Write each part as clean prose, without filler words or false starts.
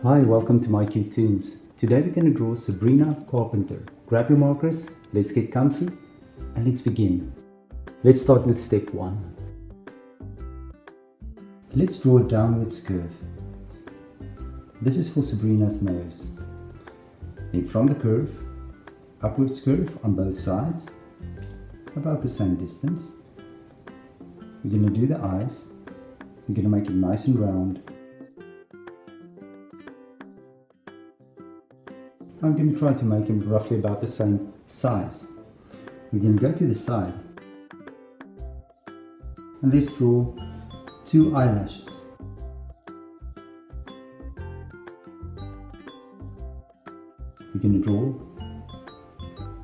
Hi, welcome to my cute toons. Today we're going to draw Sabrina Carpenter. Grab your markers, let's get comfy and let's begin. Let's start with step 1. Let's draw a downwards curve. This is for Sabrina's nose. Then from the curve, upwards curve on both sides, about the same distance. We're going to do the eyes. We're going to make it nice and round. I'm going to try to make them roughly about the same size. We're going to go to the side and let's draw 2 eyelashes. We're going to draw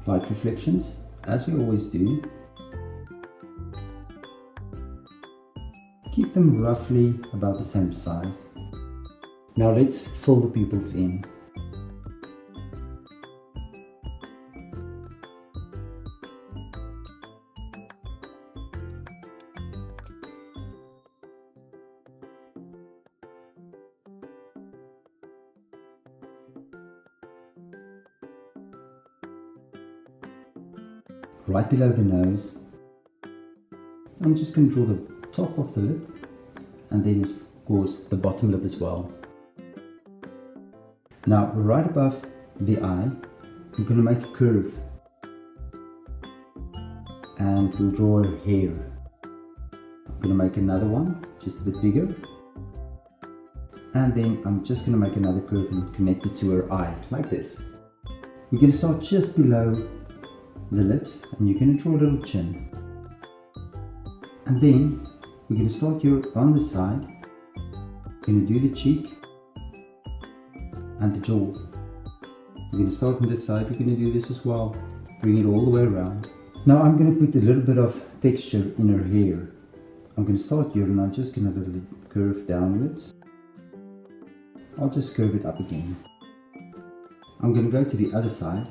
light reflections as we always do. Keep them roughly about the same size. Now let's fill the pupils in. Right below the nose, so I'm just going to draw the top of the lip and then of course the bottom lip as well. Now right above the eye, I'm going to make a curve and we'll draw her hair. I'm going to make another one just a bit bigger and then I'm just going to make another curve and connect it to her eye like this. We're going to start just below the lips and you're going to draw a little chin, and then we're going to start here on the side. We're going to do the cheek and the jaw. We're going to start on this side. We're going to do this as well, bring it all the way around. Now I'm going to put a little bit of texture in her hair. I'm going to start here and I'm just going to let it curve downwards. I'll just curve it up again. I'm going to go to the other side.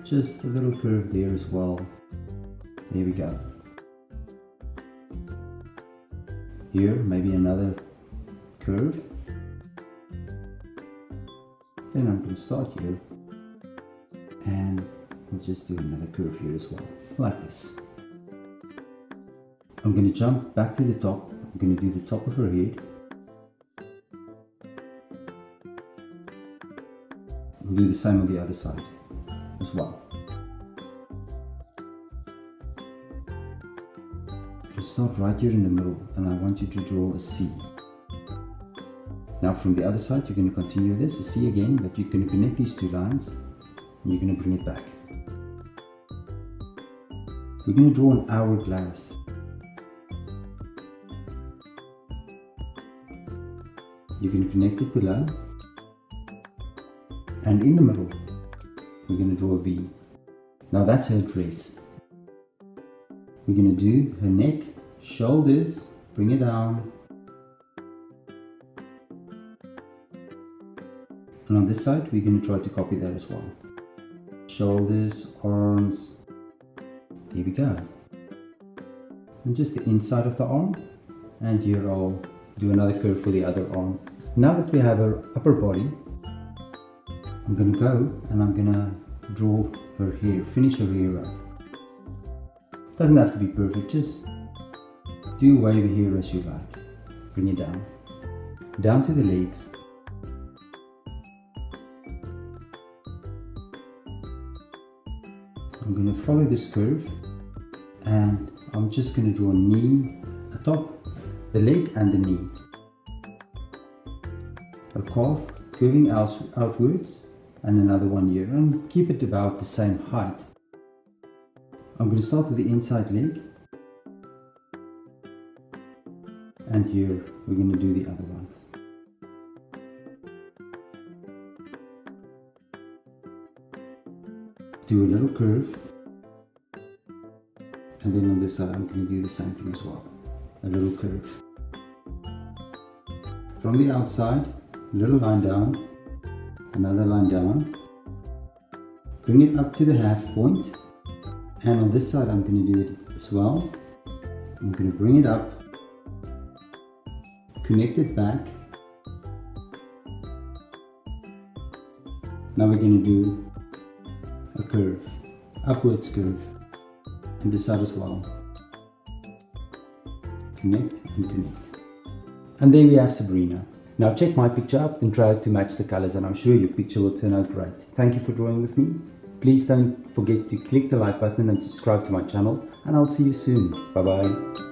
Just a little curve there as well. There we go. Here, maybe another curve. Then I'm going to start here and we'll just do another curve here as well, like this. I'm going to jump back to the top. I'm going to do the top of her head. We'll do the same on the other side as well. We'll start right here in the middle and I want you to draw a C. Now from the other side you're going to continue this, a C again, but you're going to connect these 2 lines and you're going to bring it back. We're going to draw an hourglass. You're going to connect it below and in the middle we're going to draw a V. Now that's her dress. We're going to do her neck, shoulders, bring it down. And on this side we're going to try to copy that as well. Shoulders, arms, there we go. And just the inside of the arm. And here I'll do another curve for the other arm. Now that we have her upper body, I'm going to go and I'm going to draw her hair, finish her hair up. Doesn't have to be perfect, just do wavy hair as you like. Bring it down. Down to the legs. I'm going to follow this curve and I'm just going to draw a knee, a top, the leg and the knee. A calf curving outwards. And another one here, and keep it about the same height. I'm going to start with the inside leg, and here we're going to do the other one. Do a little curve, and then on this side I'm going to do the same thing as well, a little curve. From the outside, a little line down, another line down, bring it up to the half point, and on this side I'm going to do it as well. I'm going to bring it up, connect it back, Now we're going to do a curve, upwards curve, and this side as well. Connect and connect. And there we have Sabrina. Now check my picture up and try to match the colors, and I'm sure your picture will turn out great. Thank you for drawing with me. Please don't forget to click the like button and subscribe to my channel, and I'll see you soon. Bye bye.